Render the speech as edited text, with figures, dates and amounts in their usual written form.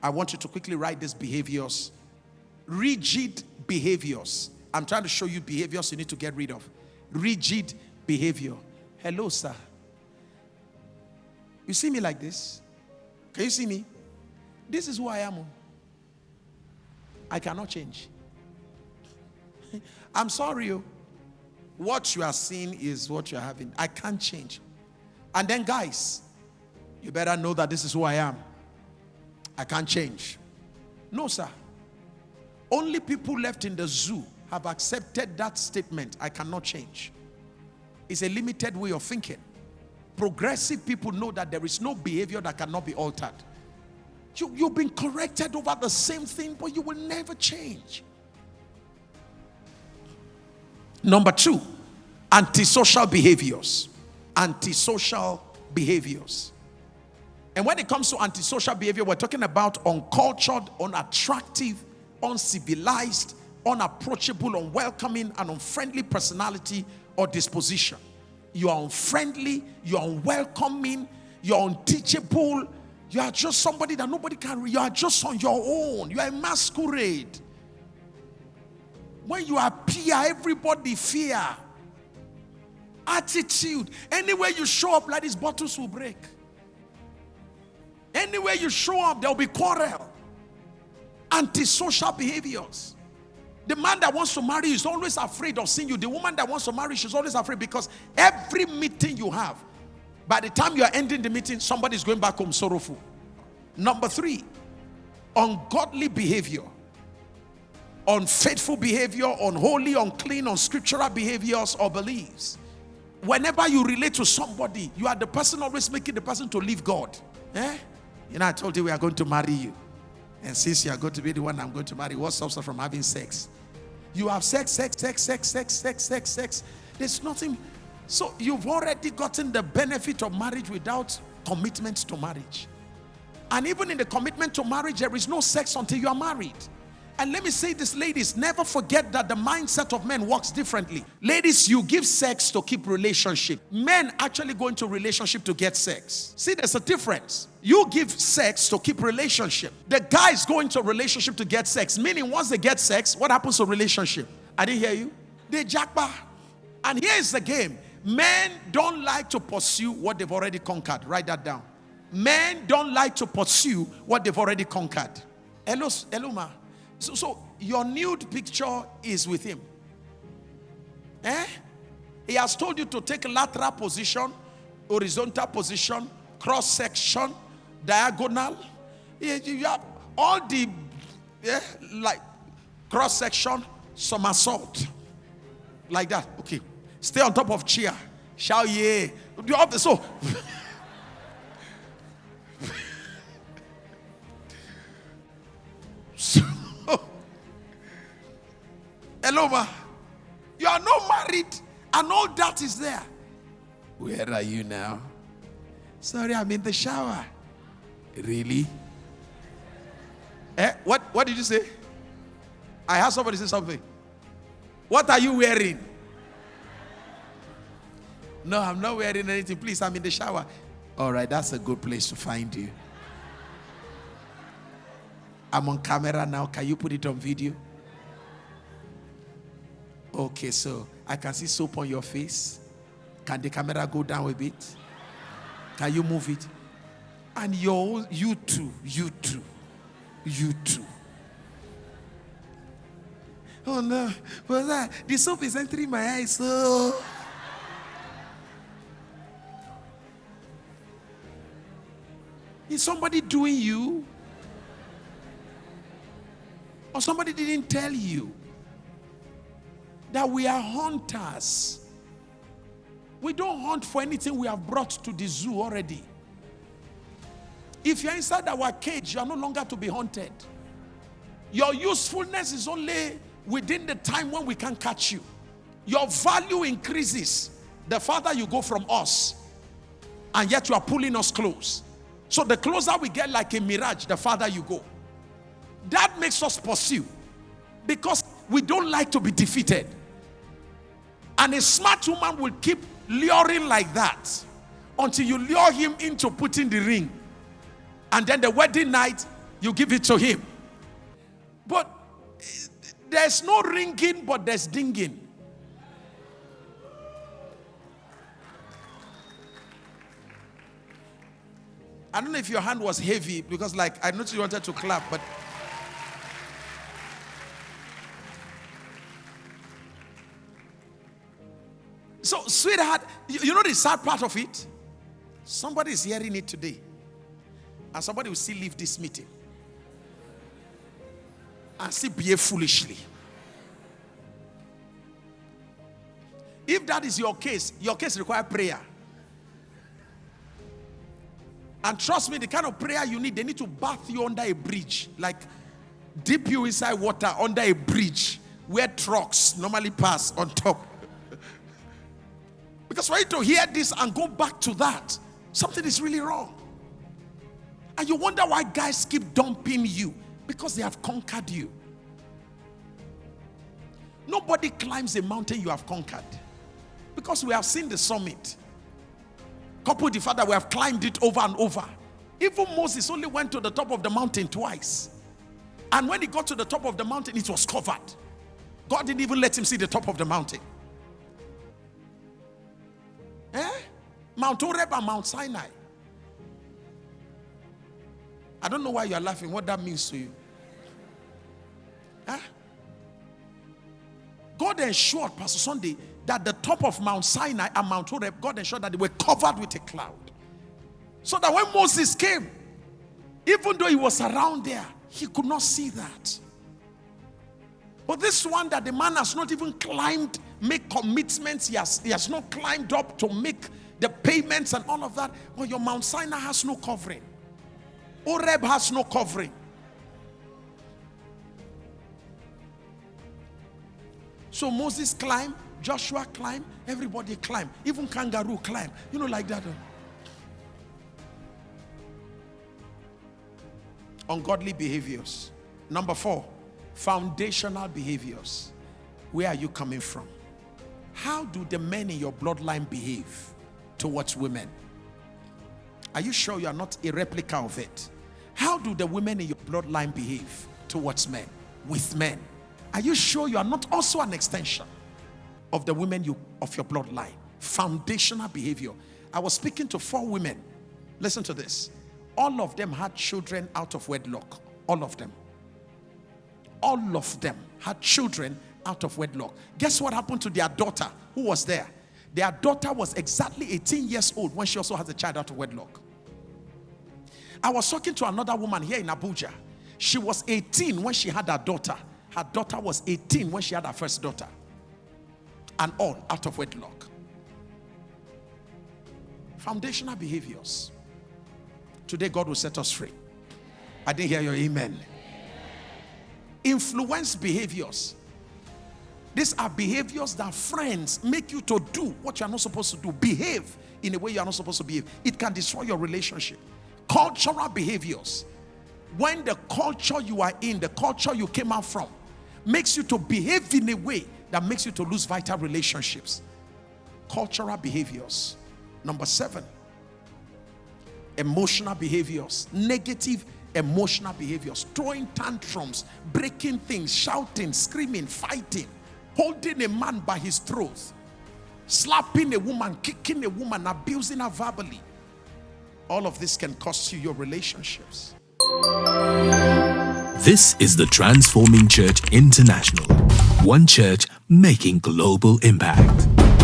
I want you to quickly write these behaviors. Rigid behaviors. I'm trying to show you behaviors you need to get rid of. Rigid behavior. Hello, sir. You see me like this? Can you see me? This is who I am. I cannot change. I'm sorry. What you are seeing is what you are having. I can't change. And then guys, you better know that this is who I am. I can't change. No, sir. Only people left in the zoo have accepted that statement, I cannot change. It's a limited way of thinking. Progressive people know that there is no behavior that cannot be altered. You've been corrected over the same thing, but you will never change. Number 2, antisocial behaviors. Antisocial behaviors. And when it comes to antisocial behavior, we're talking about uncultured, unattractive, uncivilized, unapproachable, unwelcoming, and unfriendly personality or disposition. You are unfriendly, you are unwelcoming, you are unteachable, you are just somebody that nobody can, you are just on your own, you are a masquerade. When you appear, everybody fear. Attitude. Anywhere you show up like this, bottles will break. Anywhere you show up, there will be quarrel. Antisocial behaviors. The man that wants to marry is always afraid of seeing you. The woman that wants to marry, she's always afraid, because every meeting you have, by the time you are ending the meeting, somebody is going back home sorrowful. Number 3, ungodly behavior. Unfaithful behavior, unholy, unclean, unscriptural behaviors or beliefs. Whenever you relate to somebody, you are the person always making the person to leave God. You know, I told you we are going to marry you. And since you are going to be the one I'm going to marry, what stops us from having sex? You have sex. There's nothing. So you've already gotten the benefit of marriage without commitment to marriage. And even in the commitment to marriage, there is no sex until you are married. And let me say this, ladies, never forget that the mindset of men works differently. Ladies, you give sex to keep relationship. Men actually go into relationship to get sex. See, there's a difference. You give sex to keep relationship. The guys go into a relationship to get sex. Meaning, once they get sex, what happens to relationship? I didn't hear you. They jackpot. And here's the game. Men don't like to pursue what they've already conquered. Write that down. Men don't like to pursue what they've already conquered. Hello, ma. So your nude picture is with him. He has told you to take lateral position, horizontal position, cross section, diagonal. You have all the like cross section, somersault, like that. Okay, stay on top of chair. Shout yeah. Do all the so. Hello, ma. You are not married and all that is there. Where are you now? Sorry, I'm in the shower. Really? What did you say? I heard somebody say something. What are you wearing? No, I'm not wearing anything. Please, I'm in the shower. All right, that's a good place to find you. I'm on camera now. Can you put it on video? Okay, so I can see soap on your face. Can the camera go down a bit? Can you move it? And you too. Oh no, but the soap is entering my eyes, so. Is somebody doing you? Or somebody didn't tell you that we are hunters? We don't hunt for anything we have brought to the zoo already. If you're inside our cage, you are no longer to be hunted. Your usefulness is only within the time when we can catch you. Your value increases the farther you go from us, and yet you are pulling us close. So the closer we get like a mirage, the farther you go. That makes us pursue, because we don't like to be defeated. And a smart woman will keep luring like that until you lure him into putting the ring. And then the wedding night, You give it to him. But there's no ringing, but there's dinging. I don't know if your hand was heavy, because like I noticed you wanted to clap, but so sweetheart, you know the sad part of it? Somebody is hearing it today, and somebody will still leave this meeting and still behave foolishly. If that is your case requires prayer. And trust me, the kind of prayer you need, they need to bath you under a bridge, like dip you inside water under a bridge where trucks normally pass on top. Because for you to hear this and go back to that, something is really wrong. And you wonder why guys keep dumping you, because they have conquered you. Nobody climbs a mountain you have conquered, because we have seen the summit. Couple with the fact that we have climbed it over and over. Even Moses only went to the top of the mountain twice. And when he got to the top of the mountain, it was covered. God didn't even let him see the top of the mountain. Mount Horeb and Mount Sinai. I don't know why you are laughing, what that means to you. God ensured, Pastor Sunday, that the top of Mount Sinai and Mount Horeb, God ensured that they were covered with a cloud. So that when Moses came, even though he was around there, he could not see that. But this one that the man has not even climbed, make commitments, he has not climbed up to make the payments and all of that. Well, your Mount Sinai has no covering. Horeb has no covering. So Moses climbed, Joshua climbed, everybody climbed, even kangaroo climbed, you know, like that. Ungodly behaviors. Number 4, foundational behaviors. Where are you coming from? How do the men in your bloodline behave towards women? Are you sure you are not a replica of it? How do the women in your bloodline behave towards men, with men? Are you sure you are not also an extension of the women of your bloodline? Foundational behavior. I was speaking to 4 women. Listen to this. All of them had children out of wedlock. All of them. All of them had children out of wedlock. Guess what happened to their daughter who was there? Their daughter was exactly 18 years old when she also has a child out of wedlock. I was talking to another woman here in Abuja. She was 18 when she had her daughter. Her daughter was 18 when she had her first daughter. And all out of wedlock. Foundational behaviors. Today God will set us free. I didn't hear your amen. Influence behaviors. These are behaviors that friends make you to do what you are not supposed to do. Behave in a way you are not supposed to behave. It can destroy your relationship. Cultural behaviors. When the culture you are in, the culture you came out from, makes you to behave in a way that makes you to lose vital relationships. Cultural behaviors. Number 7, emotional behaviors. Negative emotional behaviors. Throwing tantrums, breaking things, shouting, screaming, fighting, holding a man by his throat, slapping a woman, kicking a woman, abusing her verbally. All of this can cost you your relationships. This is the Transforming Church International. One church making global impact.